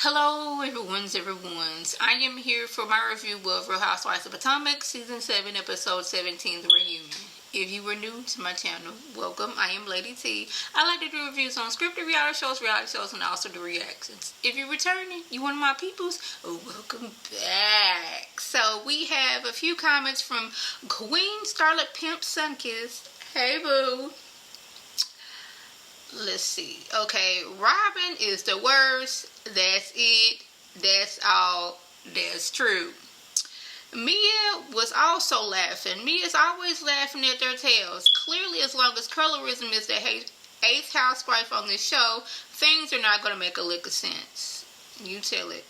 Hello everyone's. I am here for my review of Real Housewives of Potomac Season 7 Episode 17, The Reunion. If you were new to my channel, welcome. I am Lady T. I like to do reviews on scripted reality shows, and also do reactions. If you're returning, you one of my peoples, welcome back. So we have a few comments from Queen Scarlet Pimp Sunkiss. Hey boo. Let's see. Okay, Robin is the worst. That's it. That's all. That's true. Mia was also laughing. Mia's always laughing at their tales. Clearly, as long as colorism is the eighth housewife on this show, things are not going to make a lick of sense. You tell it.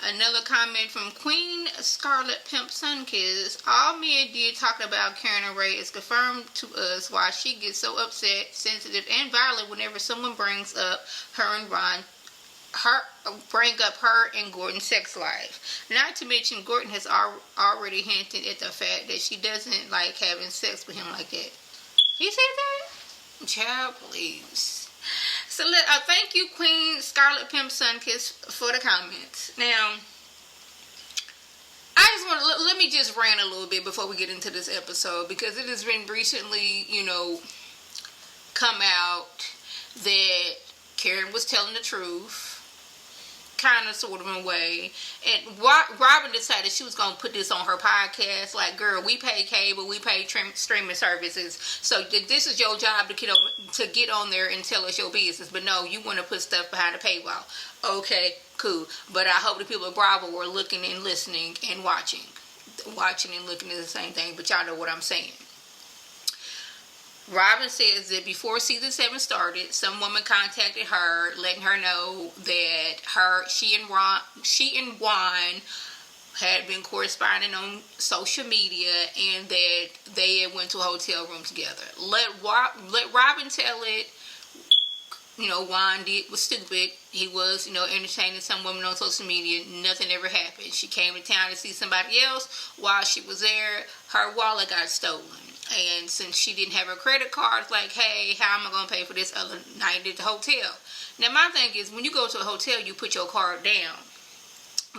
Another comment from Queen Scarlet Pimp Sunkiss. All Mia did talking about Karen and Ray is confirmed to us why she gets so upset, sensitive, and violent whenever someone brings up her and Ron. Bring up her and Gordon's sex life. Not to mention, Gordon has already hinted at the fact that she doesn't like having sex with him like that. He said that? Child, please. So thank you, Queen Scarlet Pimp Sunkiss, for the comments. Now, I just want to let me just rant a little bit before we get into this episode, because it has been recently, come out that Karen was telling the truth, kind of, sort of, in a way. And Robin decided she was going to put this on her podcast. Like, girl, we pay cable, we pay streaming services, so this is your job to get on there and tell us your business. But no, you want to put stuff behind the paywall. Okay, cool. But I hope the people at Bravo were looking and listening and watching and looking at the same thing. But y'all know what I'm saying. Robin says that before season 7 started, some woman contacted her, letting her know that she and Juan had been corresponding on social media, and that they had went to a hotel room together. Let Robin tell it. Juan was stupid. He was, entertaining some woman on social media. Nothing ever happened. She came to town to see somebody else. While she was there, her wallet got stolen. And since she didn't have her credit card, it's like, hey, how am I going to pay for this other night at the hotel? Now, my thing is, when you go to a hotel, you put your card down.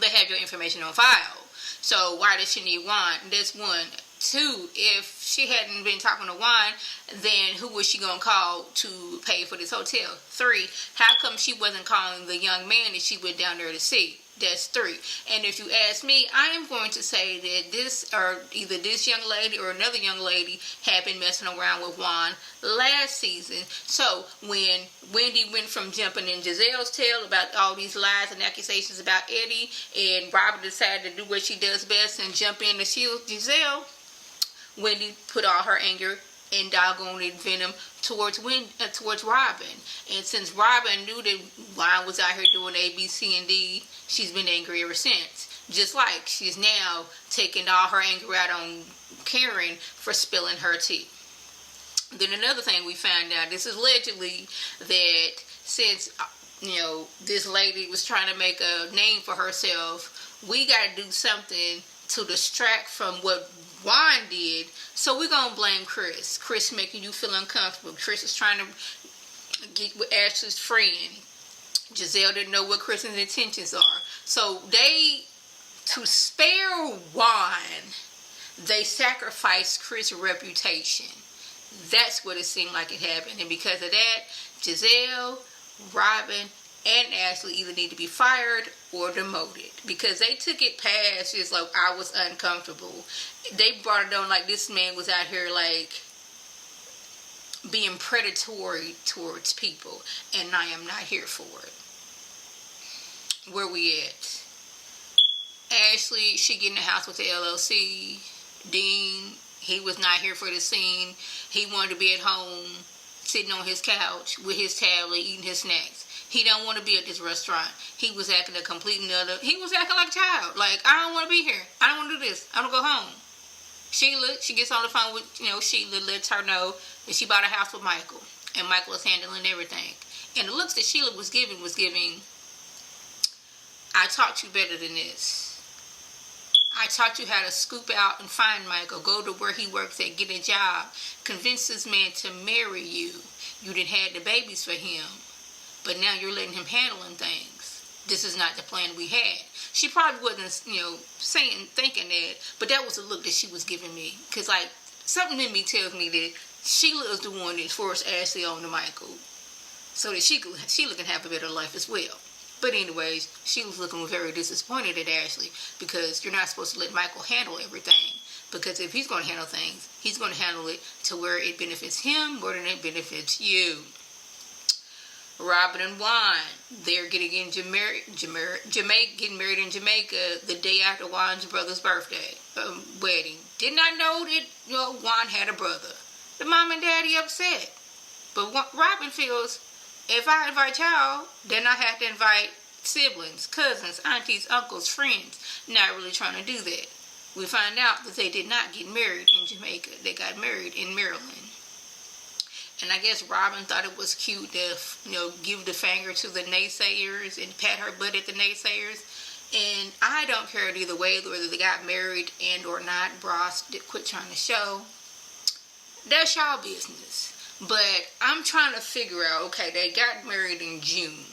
They have your information on file. So why does she need Juan? That's one. Two, if she hadn't been talking to Juan, then who was she going to call to pay for this hotel? 3, how come she wasn't calling the young man that she went down there to see? That's 3. And if you ask me, I am going to say that either this young lady or another young lady had been messing around with Juan last season. So when Wendy went from jumping in Gizelle's tail about all these lies and accusations about Eddie, and Robin decided to do what she does best and jump in to shield Gizelle, Wendy put all her anger and doggone it venom towards Robin. And since Robin knew that Juan was out here doing A, B, C, and D, she's been angry ever since. Just like she's now taking all her anger out on Karen for spilling her tea. Then another thing we found out, this is allegedly that since, this lady was trying to make a name for herself, we got to do something to distract from what Juan did. So we're going to blame Chris. Chris making you feel uncomfortable. Chris is trying to get with Ashley's friend. Gizelle didn't know what Chris's intentions are. So to spare Juan, they sacrificed Chris' reputation. That's what it seemed like it happened. And because of that, Gizelle, Robin, and Ashley either need to be fired or demoted, because they took it past just like I was uncomfortable. They brought it on like this man was out here like being predatory towards people, and I am not here for it. Where we at? Ashley, she get in the house with the LLC. Dean, he was not here for the scene. He wanted to be at home, sitting on his couch with his tablet, eating his snacks. He don't want to be at this restaurant. He was acting he was acting like a child. Like, I don't want to be here. I don't want to do this. I want to go home. Sheila, she gets on the phone with, Sheila lets her know that she bought a house with Michael. And Michael is handling everything. And the looks that Sheila was giving, I taught you better than this. I taught you how to scoop out and find Michael, go to where he works at, get a job, convince this man to marry you. You didn't have the babies for him. But now you're letting him handling things. This is not the plan we had. She probably wasn't, thinking that, but that was the look that she was giving me. Because, like, something in me tells me that Sheila is the one that forced Ashley on to Michael, so that Sheila can have a better life as well. But anyways, she was looking very disappointed at Ashley, because you're not supposed to let Michael handle everything. Because if he's going to handle things, he's going to handle it to where it benefits him more than it benefits you. Robin and Juan, they're getting getting married in Jamaica the day after Juan's brother's birthday, wedding. Did not know that Juan had a brother. The mom and daddy upset, but Robin feels, if I invite y'all, then I have to invite siblings, cousins, aunties, uncles, friends. Not really trying to do that. We find out that they did not get married in Jamaica. They got married in Maryland. And I guess Robin thought it was cute to, give the finger to the naysayers and pat her butt at the naysayers. And I don't care either way, whether they got married and or not. Bros, quit trying to show. That's y'all business. But I'm trying to figure out, okay, they got married in June.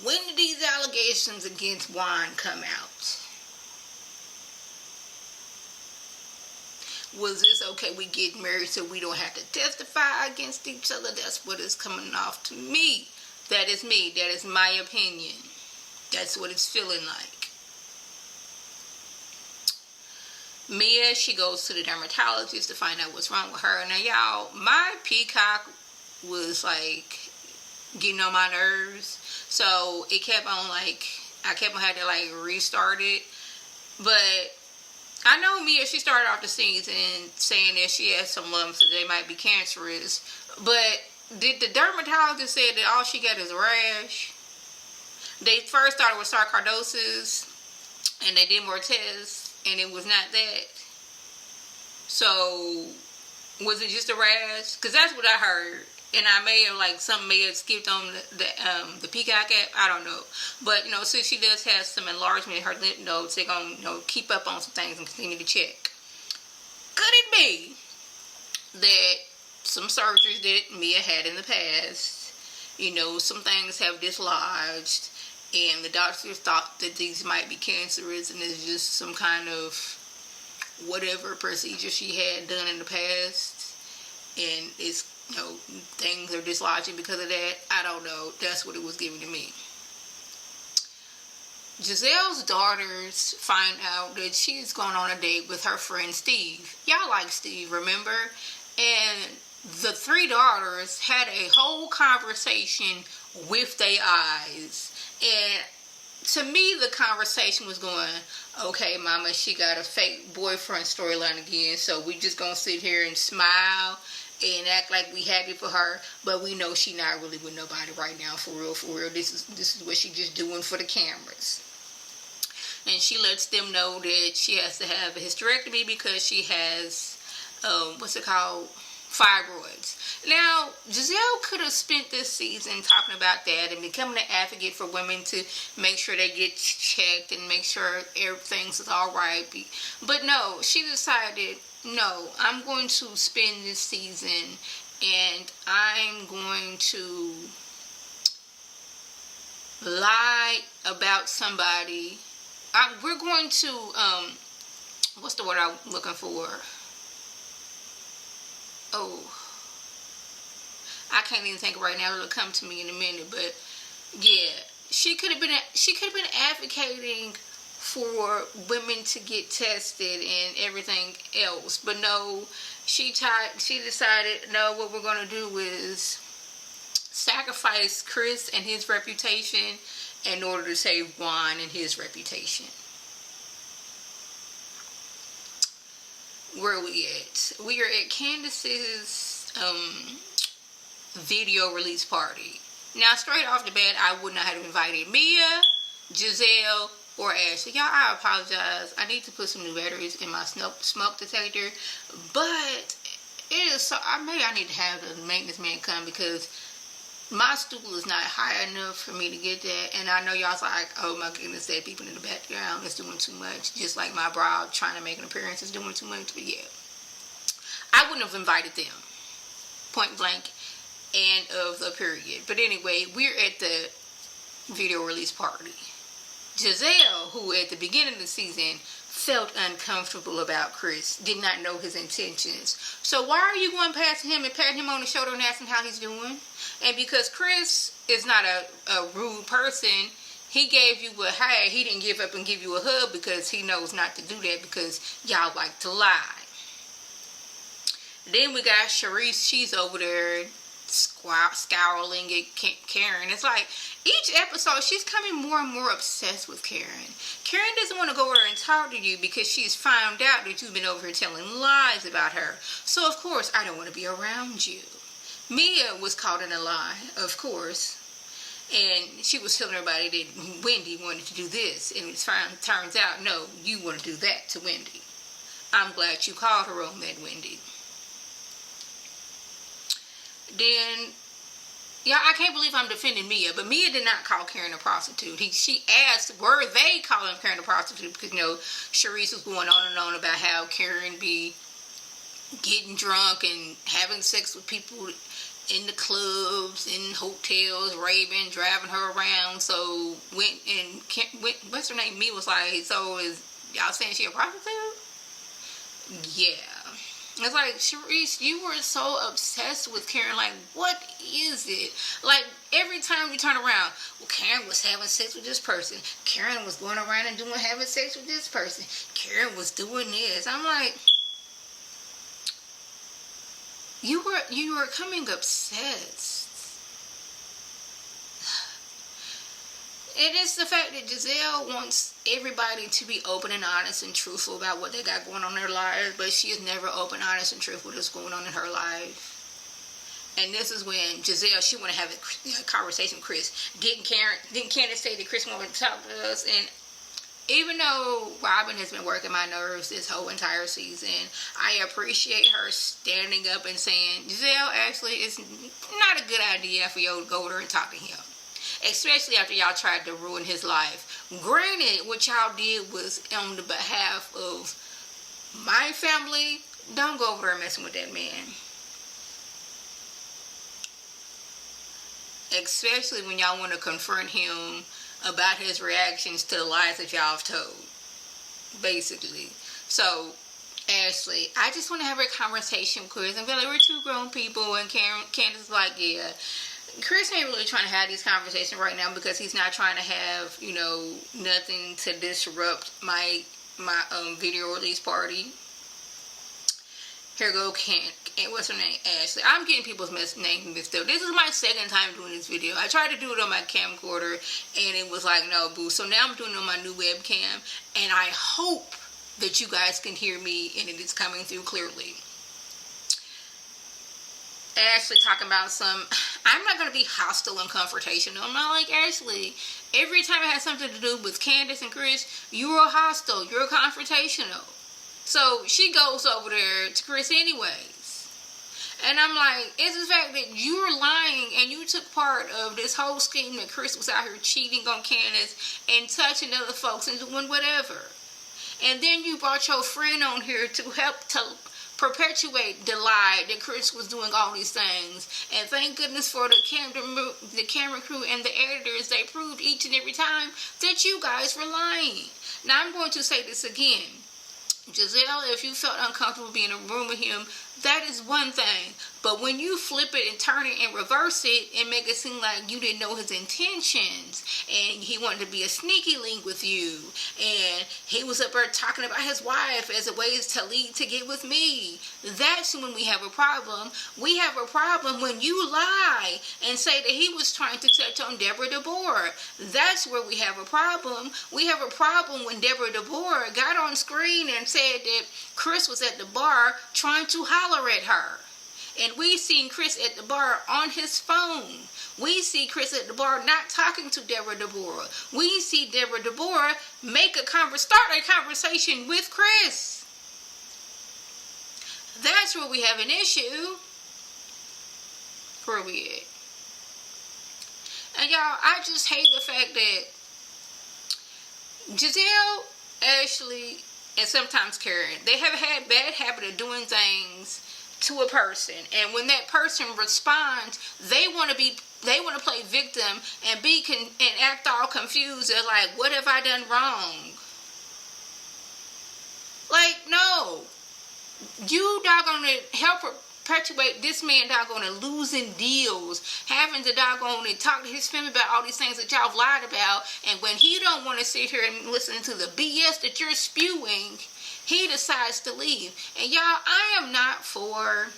When did these allegations against Juan come out? Was this, okay, we get married so we don't have to testify against each other? That's what is coming off to me. That is me. That is my opinion. That's what it's feeling like. Mia, she goes to the dermatologist to find out what's wrong with her. Now, y'all, my peacock was, like, getting on my nerves. So, it kept on, I kept on having to, restart it. But I know Mia, she started off the season saying that she has some lumps that they might be cancerous. But did the dermatologist say that all she got is a rash? They first started with sarcoidosis, and they did more tests, and it was not that. So, was it just a rash? Because that's what I heard. And I may have, something may have skipped on the Peacock app. I don't know. But, since she does have some enlargement in her lymph nodes, they're going to, keep up on some things and continue to check. Could it be that some surgeries that Mia had in the past, some things have dislodged, and the doctors thought that these might be cancerous, and it's just some kind of whatever procedure she had done in the past, and it's, things are dislodging because of that. I don't know. That's what it was giving to me. Gizelle's daughters find out that she's going on a date with her friend Steve. Y'all like Steve, remember? And the three daughters had a whole conversation with their eyes. And to me, the conversation was going, okay, mama, she got a fake boyfriend storyline again, so we just gonna sit here and smile and act like we happy for her, but we know she not really with nobody right now, for real, for real. This is what she just doing for the cameras. And she lets them know that she has to have a hysterectomy because she has, fibroids. Now, Gizelle could have spent this season talking about that and becoming an advocate for women to make sure they get checked and make sure everything's all right. But no, she decided, no, I'm going to spend this season and I'm going to lie about somebody. We're going to, what's the word I'm looking for? Oh, I can't even think right now. It'll come to me in a minute. But yeah, she could have been advocating for women to get tested and everything else. But no, she decided, no, what we're going to do is sacrifice Chris and his reputation in order to save Juan and his reputation. Where are we at? We are at Candace's video release party. Now, straight off the bat, I would not have invited Mia, Gizelle, or Ashley. Y'all, I apologize. I need to put some new batteries in my smoke detector. But it is so... maybe I need to have the maintenance man come because my stool is not high enough for me to get that. And I know y'all's like, oh my goodness, that people in the background is doing too much. Just like my bra trying to make an appearance is doing too much. But yeah, I wouldn't have invited them. Point blank. And of the period. But anyway, we're at the video release party. Gizelle, who at the beginning of the season felt uncomfortable about Chris, did not know his intentions. So why are you going past him and patting him on the shoulder and asking how he's doing? And because Chris is not a rude person, he gave you a hey, he didn't give up and give you a hug because he knows not to do that because y'all like to lie. Then we got Sharice. She's over there scowling at Karen. It's like each episode she's coming more and more obsessed with Karen. Karen doesn't want to go over there and talk to you because she's found out that you've been over here telling lies about her. So of course I don't want to be around you. Mia was caught in a lie, of course, and she was telling everybody that Wendy wanted to do this, and it turns out no, you want to do that to Wendy. I'm glad you called her on that, Wendy. Then, yeah, I can't believe I'm defending Mia, but Mia did not call Karen a prostitute. She asked, were they calling Karen a prostitute? Because, Sharice was going on and on about how Karen be getting drunk and having sex with people in the clubs, in hotels, raving, driving her around. So, what's her name? Mia was like, so is y'all saying she a prostitute? Yeah. It's like, Sharice, you were so obsessed with Karen. Like, what is it? Like, every time you turn around, well, Karen was having sex with this person. Karen was going around and having sex with this person. Karen was doing this. I'm like, you were becoming obsessed. It is the fact that Gizelle wants everybody to be open and honest and truthful about what they got going on in their lives, but she is never open, honest, and truthful with what's going on in her life. And this is when Gizelle, she want to have a conversation with Chris. Didn't Candace say that Chris wanted to talk to us? And even though Robin has been working my nerves this whole entire season, I appreciate her standing up and saying, Gizelle, actually, it's not a good idea for you to go over there and talk to him. Especially after y'all tried to ruin his life. Granted, what y'all did was on the behalf of my family. Don't go over there messing with that man. Especially when y'all want to confront him about his reactions to the lies that y'all have told. Basically. So, Ashley, I just want to have a conversation with Chris. I feel like we're two grown people, and Candace is like, yeah. Chris ain't really trying to have these conversations right now because he's not trying to have, nothing to disrupt my video release party. Here go what's her name? Ashley. I'm getting people's names mixed up. This is my second time doing this video. I tried to do it on my camcorder and it was like, no, boo. So now I'm doing it on my new webcam, and I hope that you guys can hear me and it is coming through clearly. Ashley talking about I'm not going to be hostile and confrontational. I'm not like Ashley. Every time it has something to do with Candace and Chris, you're hostile. You're confrontational. So she goes over there to Chris anyways. And I'm like, it's the fact that you were lying and you took part of this whole scheme that Chris was out here cheating on Candace and touching other folks and doing whatever. And then you brought your friend on here to help to perpetuate the lie that Chris was doing all these things. And thank goodness for the camera crew and the editors. They proved each and every time that you guys were lying. Now I'm going to say this again. Gizelle, if you felt uncomfortable being in a room with him, that is one thing. But when you flip it and turn it and reverse it and make it seem like you didn't know his intentions and he wanted to be a sneaky link with you and he was up there talking about his wife as a way to lead to get with me, that's when we have a problem. We have a problem when you lie and say that he was trying to touch on Deborah DeBoer. That's where we have a problem. We have a problem when Deborah DeBoer got on screen and said that Chris was at the bar trying to holler at her. And we seen Chris at the bar on his phone. We see Chris at the bar not talking to Deborah DeBoer. We see Deborah DeBoer start a conversation with Chris. That's where we have an issue. Where we at? And y'all, I just hate the fact that Gizelle, Ashley, and sometimes Karen, they have had bad habit of doing things to a person, and when that person responds, they want to play victim and and act all confused. They're like, what have I done wrong? Like, no. You doggone to help perpetuate this man doggone to losing deals, having to doggone to talk to his family about all these things that y'all have lied about, and when he don't want to sit here and listen to the BS that you're spewing, he decides to leave. And y'all, I am not for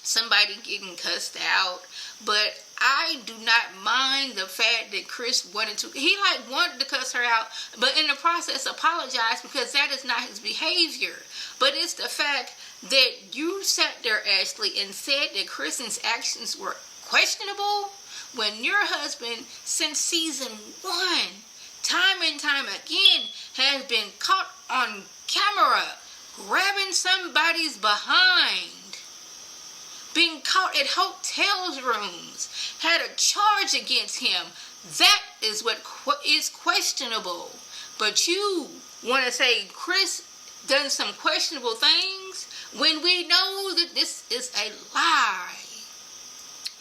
somebody getting cussed out, but I do not mind the fact that Chris wanted to cuss her out, but in the process apologize, because that is not his behavior. But it's the fact that you sat there, Ashley, and said that Chris's actions were questionable when your husband, since season 1, time and time again, has been caught on camera grabbing somebody's behind, being caught at hotels rooms, had a charge against him. That is what is questionable. But you want to say Chris done some questionable things when we know that this is a lie.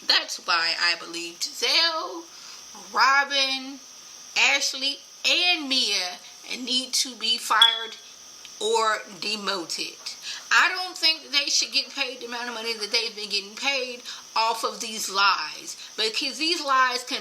That's why I believe Gizelle, Robin, Ashley, and Mia need to be fired or demoted. I don't think they should get paid the amount of money that they've been getting paid off of these lies, because these lies could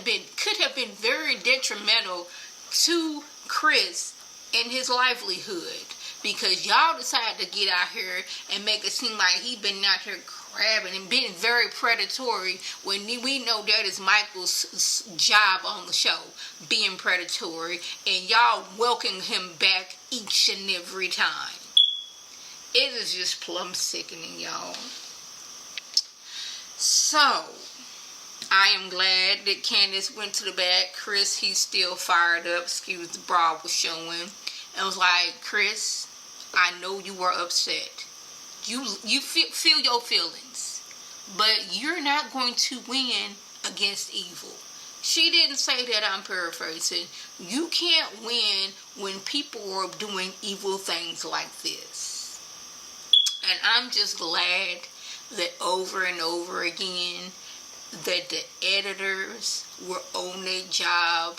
have been very detrimental to Chris and his livelihood, because y'all decided to get out here and make it seem like he been out here grabbing and being very predatory, when we know that is Michael's job on the show, being predatory, and y'all welcome him back each and every time. It is just plumb sickening, y'all. So, I am glad that Candace went to the back. Chris, he's still fired up. Excuse the bra was showing. And was like, Chris, I know you were upset. You feel your feelings. But you're not going to win against evil. She didn't say that, I'm paraphrasing. You can't win when people are doing evil things like this. And I'm just glad that over and over again that the editors were on their job.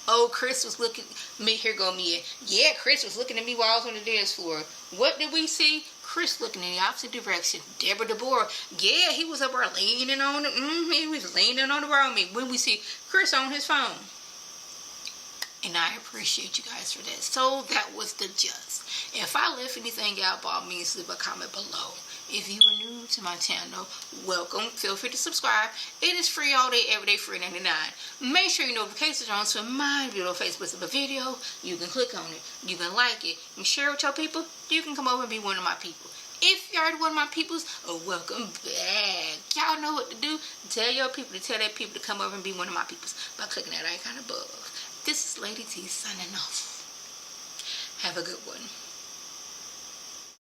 Oh, Chris was looking me. Here go Mia. Yeah, Chris was looking at me while I was on the dance floor. What did we see? Chris looking in the opposite direction. Deborah DeBoer. Yeah, he was up there leaning on it. He was leaning on the road me. When we see Chris on his phone. And I appreciate you guys for that. So that was the just. If I left anything out, by all means, leave a comment below. If you are new to my channel, welcome. Feel free to subscribe. It is free all day, every day, free $99. Make sure your notifications are on so my video Facebook of a video, you can click on it. You can like it and share it with your people. You can come over and be one of my people. If you're already one of my peoples, welcome back. Y'all know what to do. Tell your people to tell their people to come over and be one of my peoples by clicking that icon above. This is Lady T signing off. Have a good one.